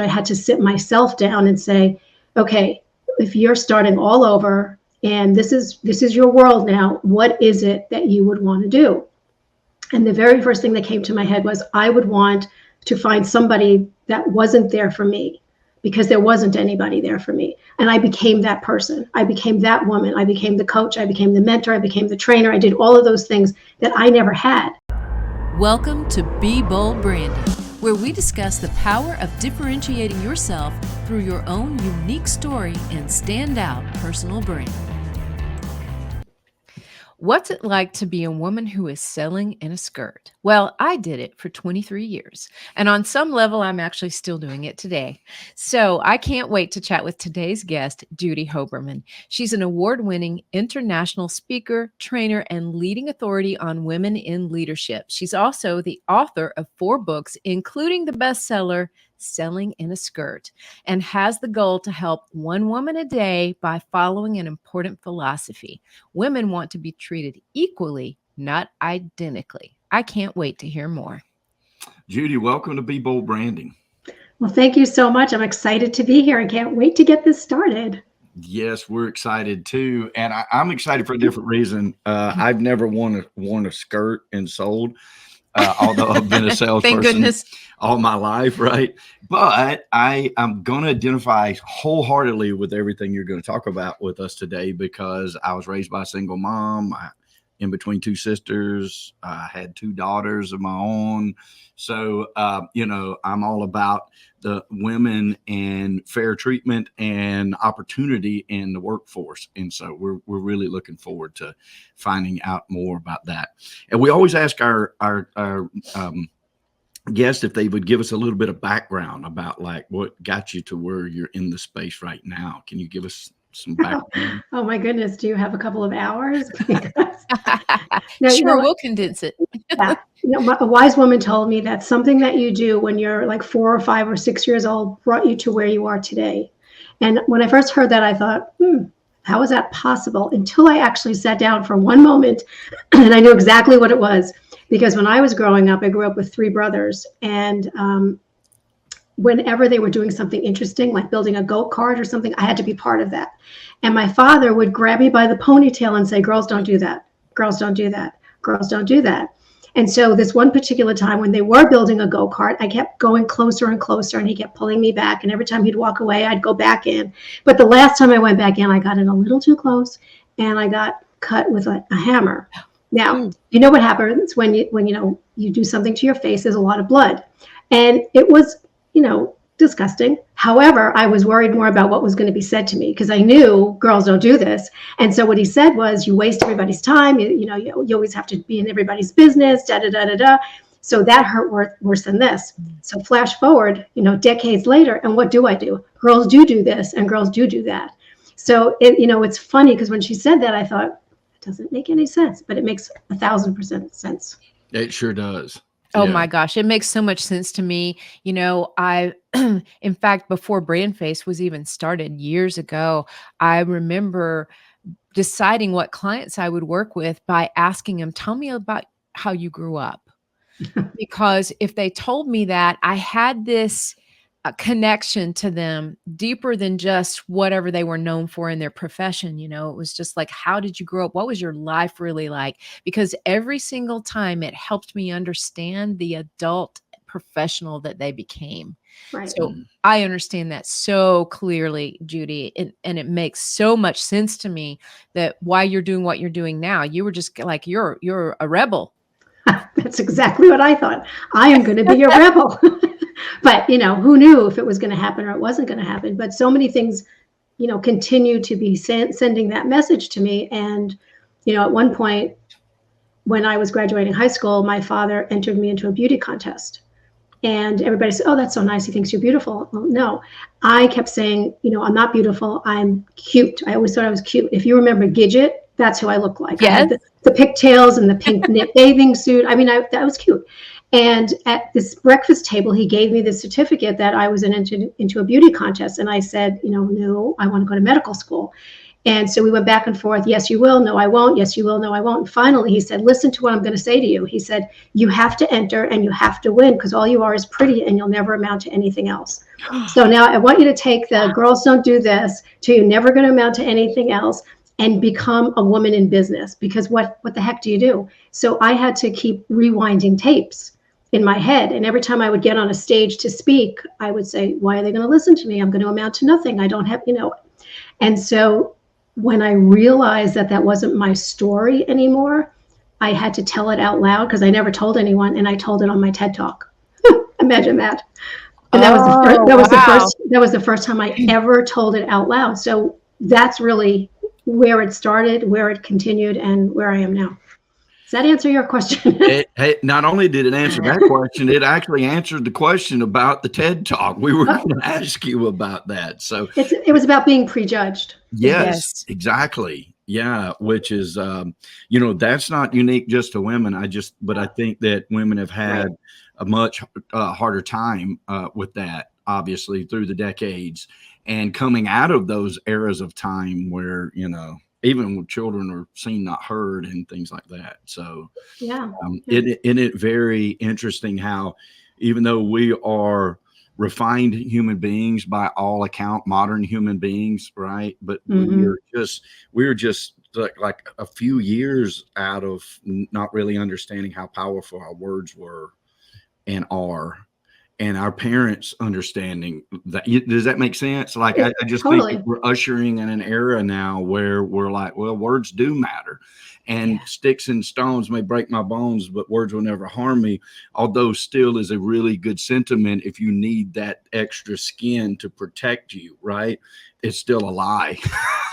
had to sit myself down and say, okay, if you're starting all over and this is your world now, what is it that you would want to do? And the very first thing that came to my head was I would want to find somebody that wasn't there for me, because there wasn't anybody there for me. And I became that person. I became that woman. I became the coach. I became the mentor. I became the trainer. I did all of those things that I never had. Welcome to Be Bold Branding, where we discuss the power of differentiating yourself through your own unique story and standout personal brand. What's it like to be a woman who is selling in a skirt? Well, I did it for 23 years. And on some level, I'm actually still doing it today. So I can't wait to chat with today's guest, Judy Hoberman. She's an award-winning international speaker, trainer, and leading authority on women in leadership. She's also the author of 4 books, including the bestseller, Selling in a Skirt, and has the goal to help one woman a day by following an important philosophy. Women want to be treated equally, not identically. I can't wait to hear more. Judy, welcome to Be Bold Branding. Well, thank you so much. I'm excited to be here. I can't wait to get this started. Yes, we're excited too. And I'm excited for a different reason. I've never worn a skirt and sold. Although I've been a salesperson all my life, right? But I'm going to identify wholeheartedly with everything you're going to talk about with us today, because I was raised by a single mom, in between 2 sisters. I had 2 daughters of my own. So, I'm all about the women and fair treatment and opportunity in the workforce. And so we're really looking forward to finding out more about that. And we always ask our guests if they would give us a little bit of background about like what got you to where you're in the space right now. Can you give us some background? Oh my goodness. Do you have a couple of hours? Sure, we'll condense it. Yeah. A wise woman told me that something that you do when you're like 4 or 5 or 6 years old brought you to where you are today. And when I first heard that, I thought, how is that possible? Until I actually sat down for one moment and I knew exactly what it was. Because when I was growing up, I grew up with 3 brothers. And whenever they were doing something interesting, like building a go-kart or something, I had to be part of that. And my father would grab me by the ponytail and say, girls don't do that. Girls don't do that. Girls don't do that. And so this one particular time when they were building a go-kart, I kept going closer and closer, and he kept pulling me back. And every time he'd walk away, I'd go back in. But the last time I went back in, I got in a little too close, and I got cut with a hammer. Now, you know what happens when you do something to your face, there's a lot of blood. And it was, disgusting. However, I was worried more about what was going to be said to me, because I knew girls don't do this. And so what he said was, you waste everybody's time. You always have to be in everybody's business, da, da, da, da, da. So that hurt worse than this. So flash forward, decades later, and what do? Girls do this, and girls do that. So it's funny, because when she said that, I thought, it doesn't make any sense, but it makes 1,000% sense. It sure does. Oh my gosh, it makes so much sense to me. I, in fact, before BrandFace was even started years ago, I remember deciding what clients I would work with by asking them, tell me about how you grew up. Because if they told me that, I had this connection to them deeper than just whatever they were known for in their profession. It was just like, how did you grow up? What was your life really like? Because every single time it helped me understand the adult professional that they became. Right. So I understand that so clearly, Judy, and it makes so much sense to me that why you're doing what you're doing now. You were just like, you're a rebel. That's exactly what I thought. I am going to be a rebel. But, who knew if it was going to happen or it wasn't going to happen? But so many things, continue to be sending that message to me. And, at one point when I was graduating high school, my father entered me into a beauty contest. And everybody said, oh, that's so nice. He thinks you're beautiful. Well, no, I kept saying, I'm not beautiful. I'm cute. I always thought I was cute. If you remember Gidget, that's who I look like. Yes. I had the pigtails and the pink knit bathing suit. I mean, that was cute. And at this breakfast table, he gave me the certificate that I was into a beauty contest. And I said, no, I want to go to medical school. And so we went back and forth. Yes, you will. No, I won't. Yes, you will. No, I won't. And finally, he said, listen to what I'm going to say to you. He said, you have to enter and you have to win, because all you are is pretty and you'll never amount to anything else. So now I want you to take the girls don't do this to you're never going to amount to anything else and become a woman in business, because what the heck do you do? So I had to keep rewinding tapes in my head. And every time I would get on a stage to speak, I would say, why are they going to listen to me? I'm going to amount to nothing. I don't have, And so when I realized that that wasn't my story anymore, I had to tell it out loud, because I never told anyone. And I told it on my TED Talk. Imagine that. And that was the first time I ever told it out loud. So that's really where it started, where it continued, and where I am now. Does that answer your question? Not only did it answer that question, it actually answered the question about the TED Talk. We were going to ask you about that. So it was about being prejudged. Yes, exactly. Yeah, which is, that's not unique just to women. But I think that women have had a much harder time with that, obviously, through the decades, and coming out of those eras of time where, even when children are seen, not heard, and things like that. So it very interesting how, even though we are refined human beings by all account, modern human beings, right? But we're just like a few years out of not really understanding how powerful our words were and are. And our parents understanding that. Does that make sense? Like, I just think we're ushering in an era now where we're like, well, words do matter, and sticks and stones may break my bones, but words will never harm me. Although still is a really good sentiment if you need that extra skin to protect you, right? It's still a lie.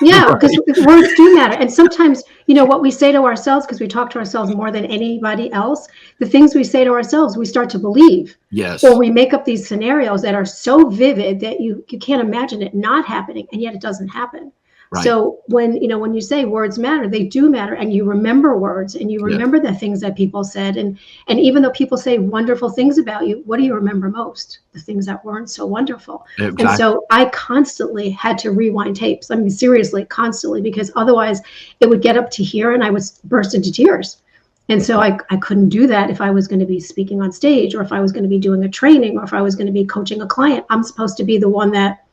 Yeah, because words do matter. And sometimes, what we say to ourselves, because we talk to ourselves more than anybody else, the things we say to ourselves, we start to believe. Yes. Or we make up these scenarios that are so vivid that you can't imagine it not happening, and yet it doesn't happen. Right. So when you say words matter, they do matter, and you remember words, and you remember the things that people said, and even though people say wonderful things about you, what do you remember most? The things that weren't so wonderful. Exactly. And so I constantly had to rewind tapes. I mean, seriously, constantly, because otherwise it would get up to here and I would burst into tears. And so I couldn't do that if I was going to be speaking on stage, or if I was going to be doing a training, or if I was going to be coaching a client. I'm supposed to be the one that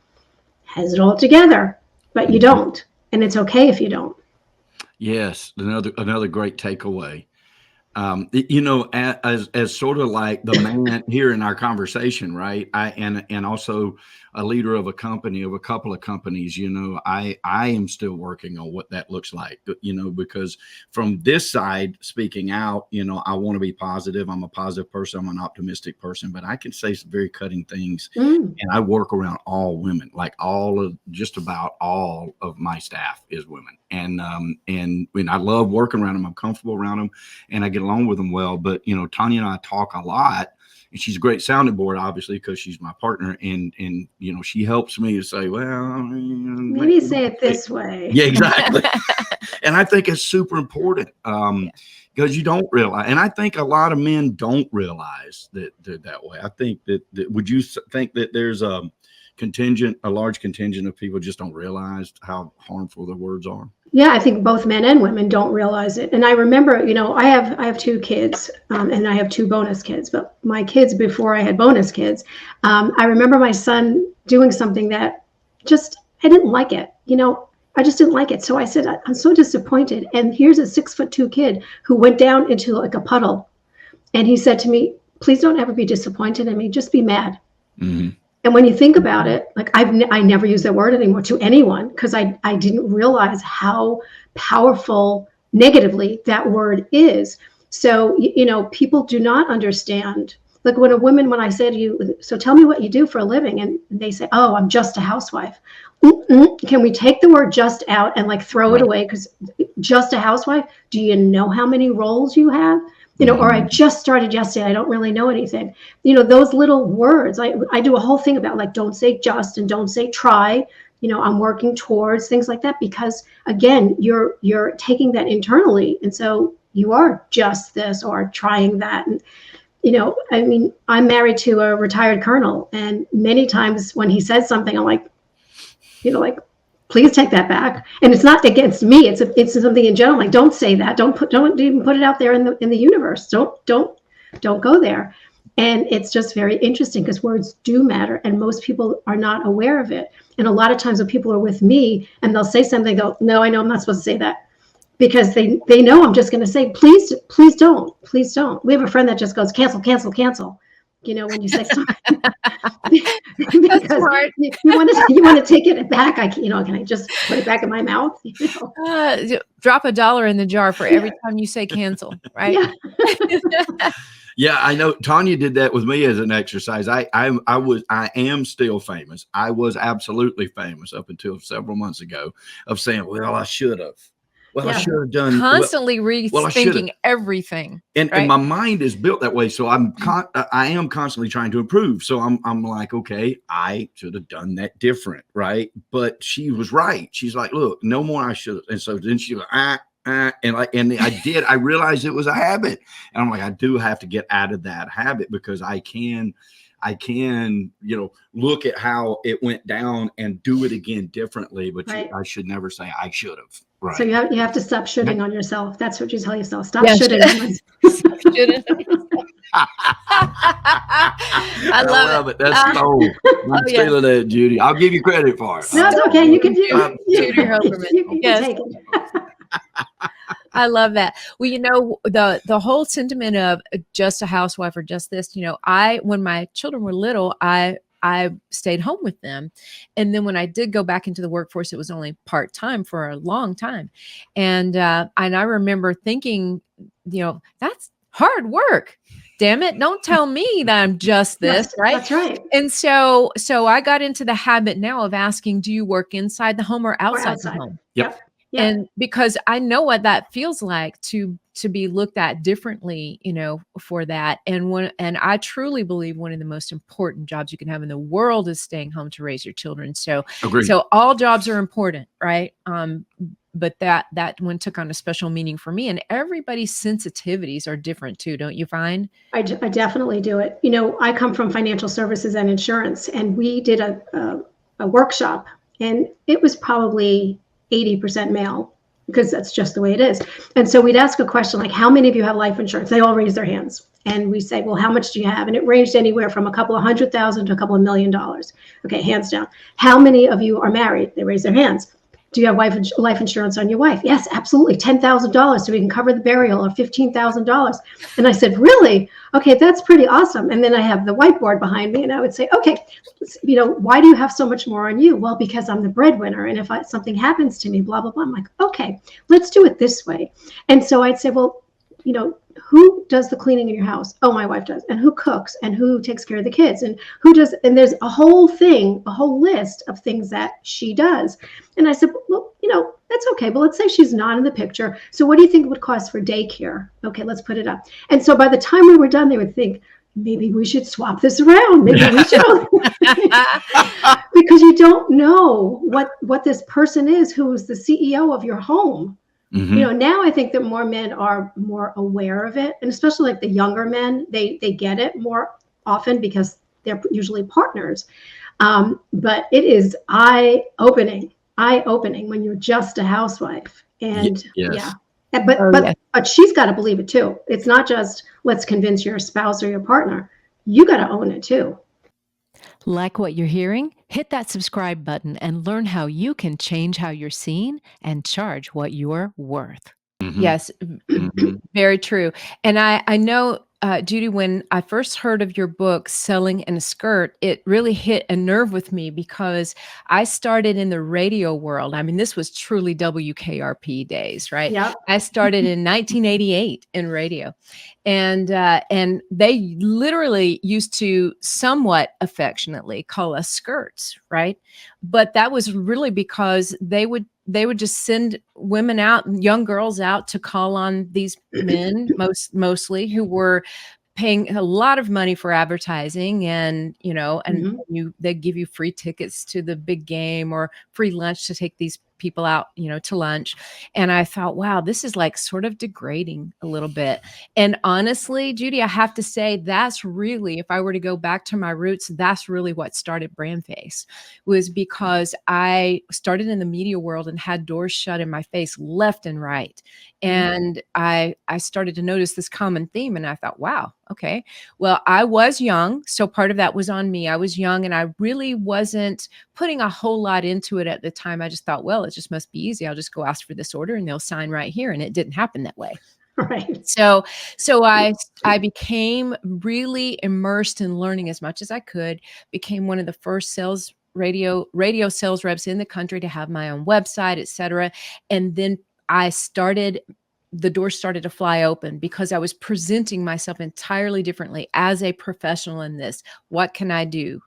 has it all together. But you don't, and it's okay if you don't. Yes, another great takeaway. As sort of like the man here in our conversation, right? And also a leader of a couple of companies. I am still working on what that looks like. Because from this side, speaking out, I want to be positive. I'm a positive person. I'm an optimistic person, but I can say some very cutting things. And I work around all women, like just about all of my staff is women, and I love working around them. I'm comfortable around them, and I get along with them well. But Tanya and I talk a lot, and she's a great sounding board, obviously, because she's my partner, and she helps me to say, well, maybe say it this way. Yeah, exactly. And I think it's super important because you don't realize, and I think a lot of men don't realize that they're that way. I think that would you think that there's a large contingent of people just don't realize how harmful their words are? Yeah, I think both men and women don't realize it. And I remember, I have 2 kids, and I have 2 bonus kids. But my kids, before I had bonus kids, I remember my son doing something that I didn't like it. I just didn't like it. So I said, I'm so disappointed. And here's a 6'2" kid who went down into like a puddle. And he said to me, please don't ever be disappointed in me. Just be mad. Mm-hmm. And when you think about it, like I never use that word anymore to anyone, because I didn't realize how powerful negatively that word is. So, people do not understand. Like when I say to you, so tell me what you do for a living. And they say, oh, I'm just a housewife. Can we take the word just out and like throw it away? Because just a housewife, do you know how many roles you have? Or I just started yesterday, I don't really know anything. Those little words, I do a whole thing about like, don't say just and don't say try, I'm working towards things like that, because again, you're taking that internally. And so you are just this or trying that. And, I'm married to a retired colonel, and many times when he says something, I'm like, please take that back. And it's not against me. It's something in general. Like, don't say that. Don't even put it out there in the universe. Don't go there. And it's just very interesting because words do matter, and most people are not aware of it. And a lot of times when people are with me and they'll say something, go, no, I know I'm not supposed to say that, because they know I'm just going to say, please don't. We have a friend that just goes, cancel. When you say something, because you want to take it back. Can I just put it back in my mouth? Drop $1 in the jar for every time you say cancel, right? Yeah. Yeah, I know Tanya did that with me as an exercise. I am still famous. I was absolutely famous up until several months ago of saying, well, I should have. Well, I should have done. Constantly rethinking everything. And my mind is built that way. So I am constantly trying to improve. So I'm like, okay, I should have done that different. Right. But she was right. She's like, look, no more I should have. And so then she was, and I did. I realized it was a habit. And I'm like, I do have to get out of that habit, because I can, look at how it went down and do it again differently. But I should never say I should have. Right. So you have to stop shooting on yourself. That's what you tell yourself. Stop shooting. I love it. That's cool. I'm stealing that, Judy. I'll give you credit for it. No, it's okay. You can do Judy Hoberman. You can take it. I love that. Well, the whole sentiment of just a housewife or just this, when my children were little, I stayed home with them. And then when I did go back into the workforce, it was only part-time for a long time. And I remember thinking, that's hard work. Damn it. Don't tell me that I'm just this, Yes, right? That's right. And so I got into the habit now of asking, do you work inside the home or outside the home? Yep. Yeah. And because I know what that feels like to be looked at differently, for that. And I truly believe one of the most important jobs you can have in the world is staying home to raise your children. So, Agreed. So all jobs are important, right? But that one took on a special meaning for me, and everybody's sensitivities are different too. Don't you find? I definitely do it. I come from financial services and insurance, and we did a workshop, and it was probably 80% male, because that's just the way it is. And so we'd ask a question like, how many of you have life insurance? They all raise their hands. And we say, well, how much do you have? And it ranged anywhere from a couple of $100,000 to a couple of $1 million. Okay, hands down. How many of you are married? They raise their hands. Do you have life insurance on your wife? Yes, absolutely. $10,000 so we can cover the burial, or $15,000. And I said, really? Okay, that's pretty awesome. And then I have the whiteboard behind me, and I would say, okay, why do you have so much more on you? Well, because I'm the breadwinner, and if something happens to me, blah, blah, blah. I'm like, okay, let's do it this way. And so I'd say, well, who does the cleaning in your house? Oh, my wife does. And who cooks? And who takes care of the kids? And who does? And there's a whole list of things that she does. And I said, well, that's okay. But let's say she's not in the picture. So what do you think it would cost for daycare? Okay, let's put it up. And so by the time we were done, they would think, maybe we should swap this around. Maybe we should. Because you don't know what this person is who is the CEO of your home. Mm-hmm. Now I think that more men are more aware of it, and especially like the younger men, they get it more often because they're usually partners. But it is eye-opening when you're just a housewife. And yes. But she's got to believe it too. It's not just let's convince your spouse or your partner. You got to own it too. Like what you're hearing? Hit that subscribe button and learn how you can change how you're seen and charge what you're worth. Mm-hmm. Yes, very true. And I know, Judy, when I first heard of your book, Selling in a Skirt, it really hit a nerve with me because I started in the radio world. I mean, this was truly WKRP days, right? Yep. I started in 1988 in radio. And they literally used to somewhat affectionately call us skirts, right? But that was really because they would just send women out, young girls out to call on these men, mostly who were paying a lot of money for advertising, and they'd give you free tickets to the big game or free lunch to take these people out, to lunch. And I thought, wow, this is like sort of degrading a little bit. And honestly, Judy, I have to say that's really, if I were to go back to my roots, that's really what started BrandFace, was because I started in the media world and had doors shut in my face left and right. And I started to notice this common theme, and I thought, wow, okay, well, I was young. So part of that was on me. I was young and I really wasn't putting a whole lot into it at the time. I just thought, well, it just must be easy. I'll just go ask for this order and they'll sign right here. And it didn't happen that way. Right. So I became really immersed in learning as much as I could, became one of the first radio sales reps in the country to have my own website, et cetera. And then the doors started to fly open because I was presenting myself entirely differently as a professional in this. What can I do,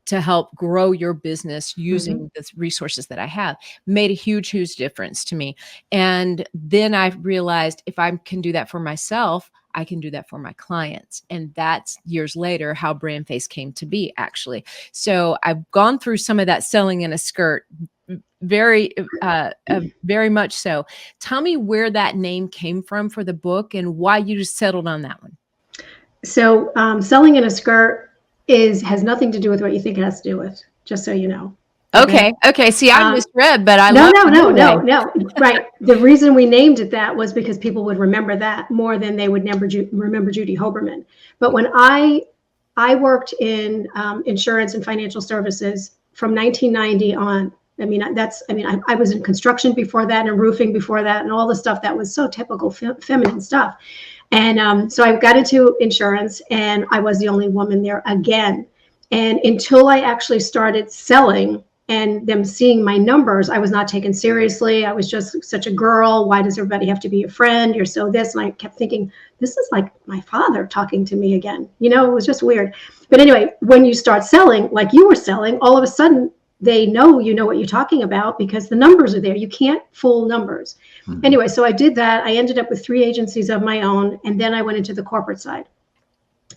to help grow your business using the resources that I have? Made a huge, huge difference to me. And then I realized if I can do that for myself, I can do that for my clients. And that's years later how BrandFace came to be, actually. So I've gone through some of that selling in a skirt, very much so. Tell me where that name came from for the book and why you just settled on that one. So selling in a skirt has nothing to do with what you think it has to do with, just so you know. Okay. See, I misread, but I no. Right. The reason we named it that was because people would remember that more than they would remember Judy Hoberman. But when I worked in insurance and financial services from 1990 on. I was in construction before that and roofing before that and all the stuff that was so typical feminine stuff. And so I got into insurance and I was the only woman there again. And until I actually started selling and them seeing my numbers, I was not taken seriously. I was just such a girl. Why does everybody have to be your friend? You're so this. And I kept thinking, this is like my father talking to me again. It was just weird. But anyway, when you start selling, like you were selling, all of a sudden, they know what you're talking about because the numbers are there. You can't fool numbers. Anyway, so I did that. I ended up with 3 agencies of my own, and then I went into the corporate side.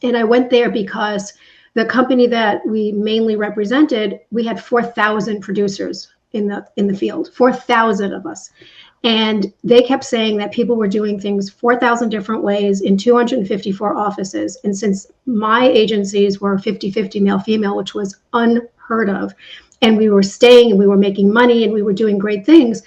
And I went there because the company that we mainly represented, we had 4,000 producers in the field, 4,000 of us. And they kept saying that people were doing things 4,000 different ways in 254 offices. And since my agencies were 50-50 male-female, which was unheard of, and we were staying and we were making money and we were doing great things,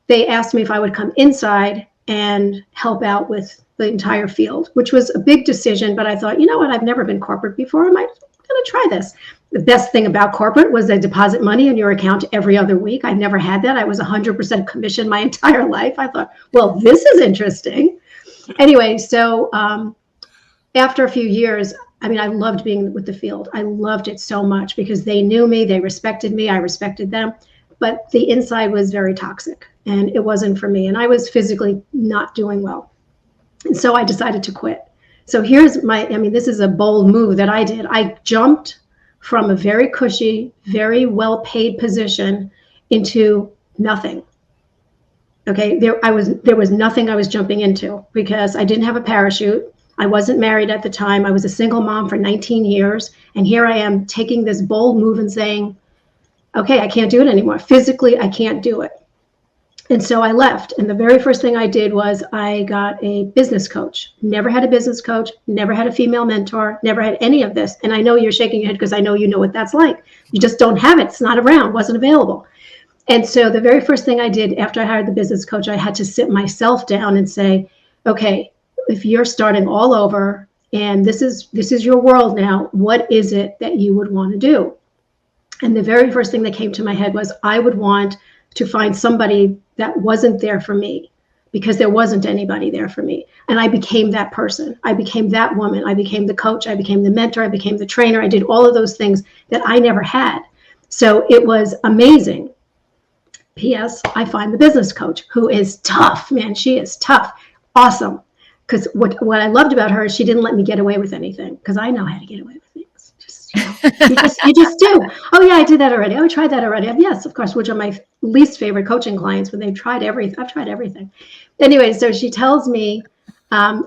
they asked me if I would come inside and help out with the entire field, which was a big decision. But I thought, you know what? I've never been corporate before. I'm going to try this. The best thing about corporate was they deposit money in your account every other week. I never had that. I was 100% commission my entire life. I thought, well, this is interesting. Anyway, so after a few years, I loved being with the field. I loved it so much because they knew me, they respected me, I respected them. But the inside was very toxic and it wasn't for me. And I was physically not doing well. And so I decided to quit. So here's this is a bold move that I did. I jumped from a very cushy, very well-paid position into nothing. Okay, there was nothing I was jumping into because I didn't have a parachute. I wasn't married at the time. I was a single mom for 19 years. And here I am taking this bold move and saying, okay, I can't do it anymore. Physically, I can't do it. And so I left. And the very first thing I did was I got a business coach. Never had a business coach, never had a female mentor, never had any of this. And I know you're shaking your head because I know you know what that's like. You just don't have it. It's not around, wasn't available. And so the very first thing I did after I hired the business coach, I had to sit myself down and say, okay, if you're starting all over and this is your world now, what is it that you would want to do? And the very first thing that came to my head was I would want to find somebody that wasn't there for me because there wasn't anybody there for me. And I became that person. I became that woman. I became the coach. I became the mentor. I became the trainer. I did all of those things that I never had. So it was amazing. P.S. I find the business coach who is tough, man. She is tough. Awesome. Because what I loved about her is she didn't let me get away with anything because I know how to get away with things. You just do. Oh yeah, I did that already. Oh, I tried that already. Yes, of course, which are my least favorite coaching clients when they've tried everything. I've tried everything. Anyway, so she tells me,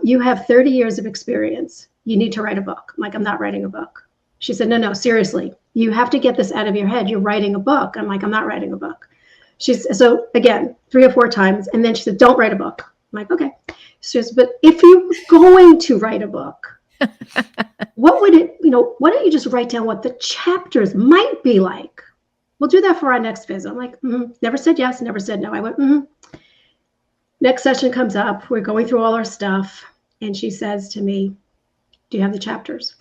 you have 30 years of experience. You need to write a book. I'm like, I'm not writing a book. She said, no, seriously. You have to get this out of your head. You're writing a book. I'm like, I'm not writing a book. So again, 3 or 4 times. And then she said, don't write a book. I'm like, okay. She says, but if you're going to write a book, what would it, why don't you just write down what the chapters might be like? We'll do that for our next visit. I'm like, never said yes, never said no. I went, Next session comes up. We're going through all our stuff. And she says to me, do you have the chapters?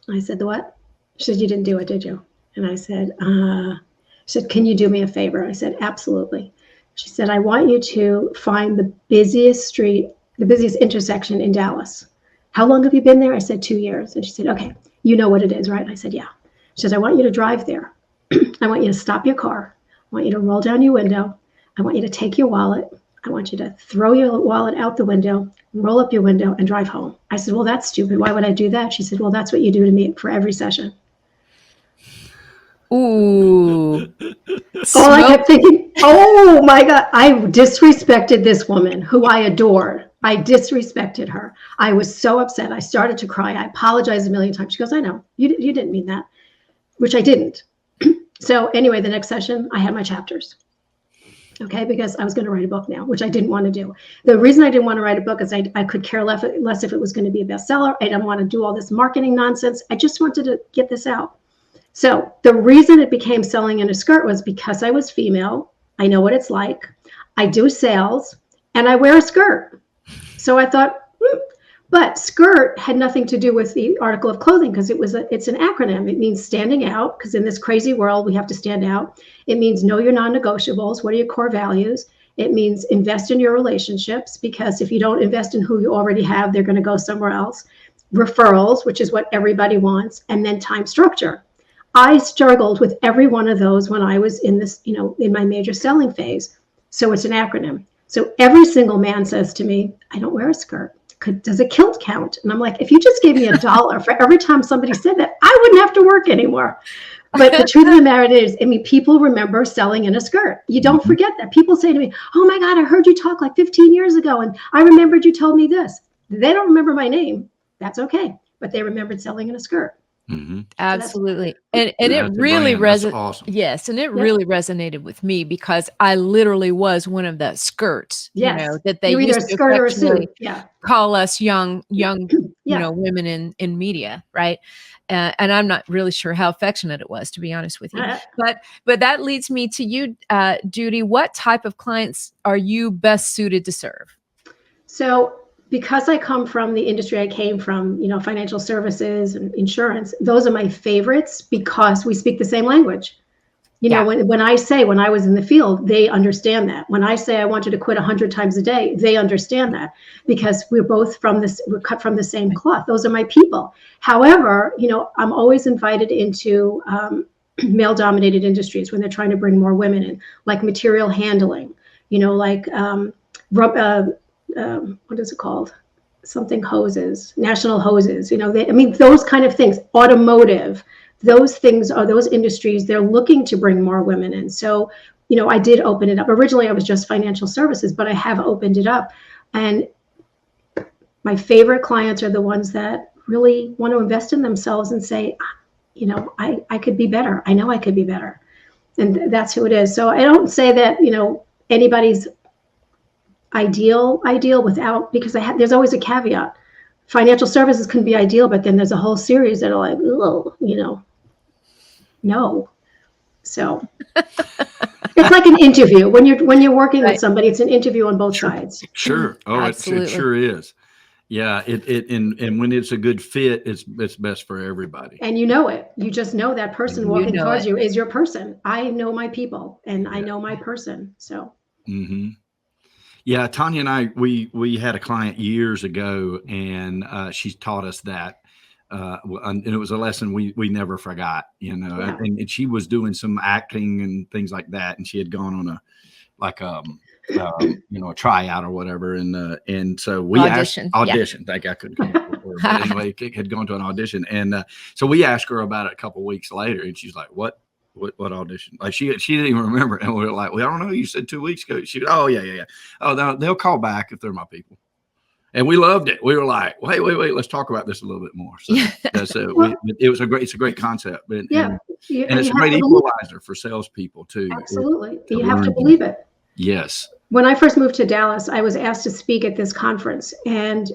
I said, the what? She said, you didn't do it, did you? And I said, she said, can you do me a favor? I said, absolutely. She said, I want you to find the busiest street, the busiest intersection in Dallas. How long have you been there? I said, 2 years. And she said, okay, you know what it is, right? And I said, yeah. She says, I want you to drive there. I want you to stop your car. I want you to roll down your window. I want you to take your wallet. I want you to throw your wallet out the window, roll up your window, and drive home. I said, well, that's stupid. Why would I do that? She said, well, that's what you do to me for every session. Ooh. All I kept thinking, oh my God, I disrespected this woman who I adored. I disrespected her. I was so upset. I started to cry. I apologized a million times. She goes, I know, you didn't mean that, which I didn't. So anyway, the next session, I had my chapters. Okay, because I was going to write a book now, which I didn't want to do. The reason I didn't want to write a book is I could care less if it was going to be a bestseller. I didn't want to do all this marketing nonsense. I just wanted to get this out. So the reason it became Selling in a Skirt was because I was female. I know what it's like. I do sales and I wear a skirt. So I thought, but skirt had nothing to do with the article of clothing because it's an acronym. It means standing out because in this crazy world, we have to stand out. It means know your non-negotiables. What are your core values? It means invest in your relationships because if you don't invest in who you already have, they're going to go somewhere else. Referrals, which is what everybody wants, and then time structure. I struggled with every one of those when I was in this, in my major selling phase. So it's an acronym. So every single man says to me, I don't wear a skirt. Does a kilt count? And I'm like, if you just gave me $1 for every time somebody said that, I wouldn't have to work anymore. But the truth of the matter is, people remember selling in a skirt. You don't forget that. People say to me, oh my God, I heard you talk like 15 years ago. And I remembered you told me this. They don't remember my name. That's okay. But they remembered selling in a skirt. Mm-hmm. Absolutely. And it really resonated. Awesome. Yes. And it really resonated with me because I literally was one of the skirts, that they used to or a suit. Call us young, women in media. Right. And I'm not really sure how affectionate it was, to be honest with you, but that leads me to you, Judy. What type of clients are you best suited to serve? So because I come from the industry I came from, financial services and insurance, those are my favorites because we speak the same language. When I say, when I was in the field, they understand that. When I say I wanted to quit 100 times a day, they understand that because we're cut from the same cloth. Those are my people. However, I'm always invited into male-dominated industries when they're trying to bring more women in, like material handling, what is it called? Something hoses, national hoses, those kind of things, automotive, those things are those industries, they're looking to bring more women in. So, I did open it up. Originally, I was just financial services, but I have opened it up. And my favorite clients are the ones that really want to invest in themselves and say, I could be better. I know I could be better. And that's who it is. So I don't say that, anybody's ideal without, because there's always a caveat. Financial services can be ideal, but then there's a whole series that are like, no. So it's like an interview when you're working with somebody. It's an interview on both sides. Sure. Oh, it sure is. Yeah. And when it's a good fit, it's best for everybody. And you just know that person walking towards you is your person. I know my people and I know my person. So. Mm-hmm. Yeah, Tanya and I, we had a client years ago, and she taught us that, and it was a lesson we never forgot. And she was doing some acting and things like that, and she had gone on a tryout or whatever, and so we audition. Thank I couldn't come up with the word, but anyway, had gone to an audition, and so we asked her about it a couple of weeks later, and she's like, "What audition?" Like she didn't even remember, and we were like, "Well, I don't know. You said 2 weeks ago." She, "Oh yeah. Oh, they'll call back if they're my people." And we loved it. We were like, wait, let's talk about this a little bit more. So, it's a great concept. And it's a great equalizer for salespeople too. Absolutely. You have to believe it. Yes. When I first moved to Dallas, I was asked to speak at this conference, and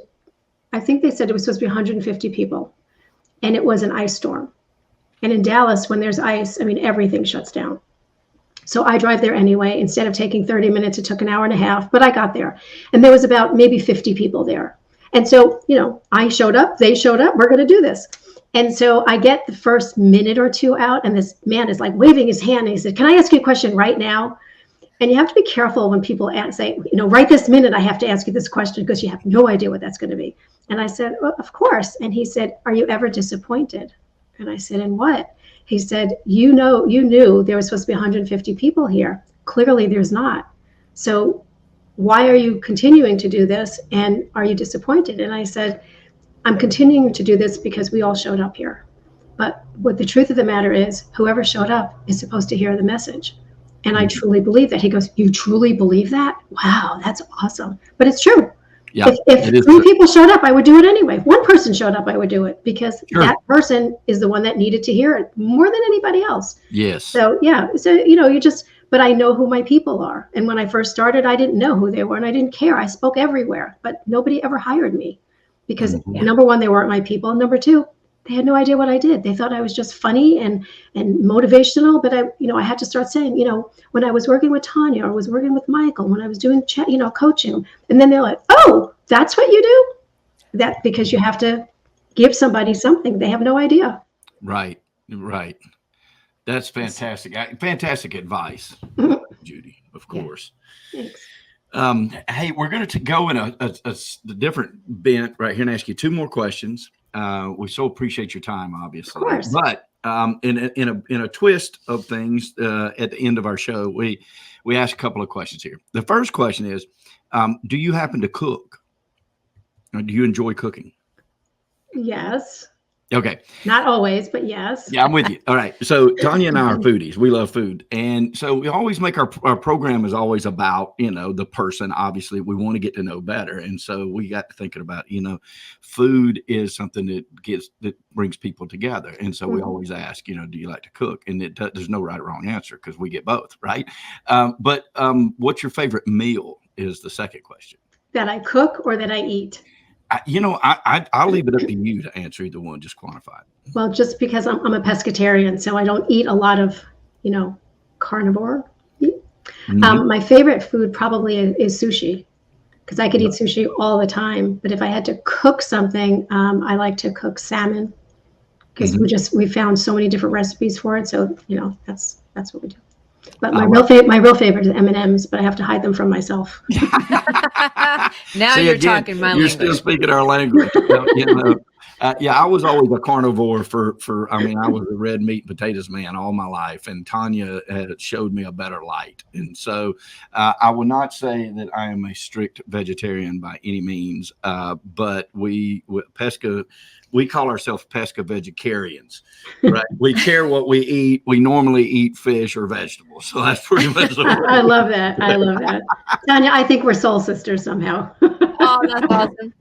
I think they said it was supposed to be 150 people, and it was an ice storm. And in Dallas, when there's ice, I mean, everything shuts down. So I drive there anyway. Instead of taking 30 minutes, it took an hour and a half, but I got there. And there was about maybe 50 people there. And so, I showed up, they showed up, we're going to do this. And so I get the first minute or two out, and this man is like waving his hand, and he said, "Can I ask you a question right now?" And you have to be careful when people say, right this minute, I have to ask you this question, because you have no idea what that's going to be. And I said, well, of course. And he said, "Are you ever disappointed?" And I said, "In what?" He said, you knew there was supposed to be 150 people here. Clearly there's not. So why are you continuing to do this? And are you disappointed? And I said, I'm continuing to do this because we all showed up here. But what the truth of the matter is, whoever showed up is supposed to hear the message. And I truly believe that. He goes, "You truly believe that? Wow, that's awesome." But it's true. Yeah, if 3 people showed up, I would do it anyway. If 1 person showed up, I would do it, because that person is the one that needed to hear it more than anybody else. Yes. So but I know who my people are. And when I first started, I didn't know who they were, and I didn't care. I spoke everywhere, but nobody ever hired me because number 1, they weren't my people. And number 2, they had no idea what I did. They thought I was just funny and motivational, but I had to start saying, when I was working with Tanya, or was working with Michael, when I was doing coaching, and then they're like, "Oh, that's what you do?" That because you have to give somebody something. They have no idea. Right. That's fantastic. Fantastic advice, Judy, of course. Thanks. Hey, we're going to go in a different bent right here and ask you 2 more questions. We so appreciate your time, obviously. Of course. But in a twist of things, at the end of our show, we ask a couple of questions here. The first question is, do you happen to cook? Or do you enjoy cooking? Yes. Okay. Not always, but yes. Yeah, I'm with you. All right. So Tanya and I are foodies. We love food. And so we always make our program is always about, the person. Obviously, we want to get to know better. And so we got to thinking about, food is something that brings people together. And so we always ask, do you like to cook? And there's no right or wrong answer, because we get both, right? But what's your favorite meal is the second question. That I cook or that I eat? I'll leave it up to you to answer either one. Just quantify it. Well, just because I'm a pescatarian, so I don't eat a lot of, carnivore. My favorite food probably is sushi, because I could eat sushi all the time. But if I had to cook something, I like to cook salmon, because we found so many different recipes for it. So that's what we do. But my real favorite is M&Ms, but I have to hide them from myself. Now you're talking my language. You're still speaking our language. I was always a carnivore I was a red meat and potatoes man all my life, and Tanya had showed me a better light. And so I will not say that I am a strict vegetarian by any means, but we call ourselves pesca vegetarians, right? We care what we eat. We normally eat fish or vegetables. So that's pretty much I love that. Tanya, I think we're soul sisters somehow. Oh, that's awesome.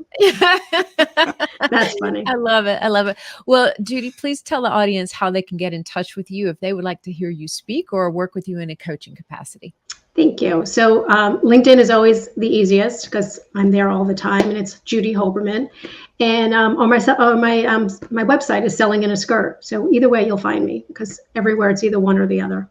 That's funny. I love it. Well, Judy, please tell the audience how they can get in touch with you if they would like to hear you speak or work with you in a coaching capacity. Thank you. So LinkedIn is always the easiest, because I'm there all the time, and it's Judy Hoberman. And my website is Selling in a Skirt. So either way, you'll find me, because everywhere it's either one or the other.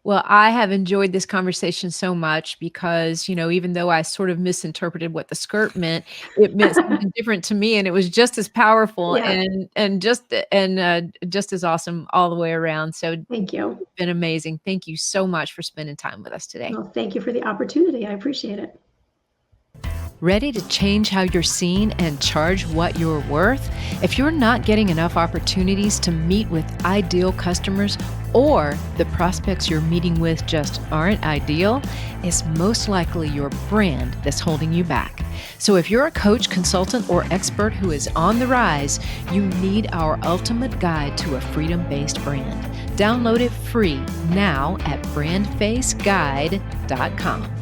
Well, I have enjoyed this conversation so much, because, even though I sort of misinterpreted what the skirt meant, it meant something different to me, and it was just as powerful and just as awesome all the way around. So thank you. It's been amazing. Thank you so much for spending time with us today. Well, thank you for the opportunity. I appreciate it. Ready to change how you're seen and charge what you're worth? If you're not getting enough opportunities to meet with ideal customers, or the prospects you're meeting with just aren't ideal, it's most likely your brand that's holding you back. So if you're a coach, consultant, or expert who is on the rise, you need our ultimate guide to a freedom-based brand. Download it free now at BrandFaceGuide.com.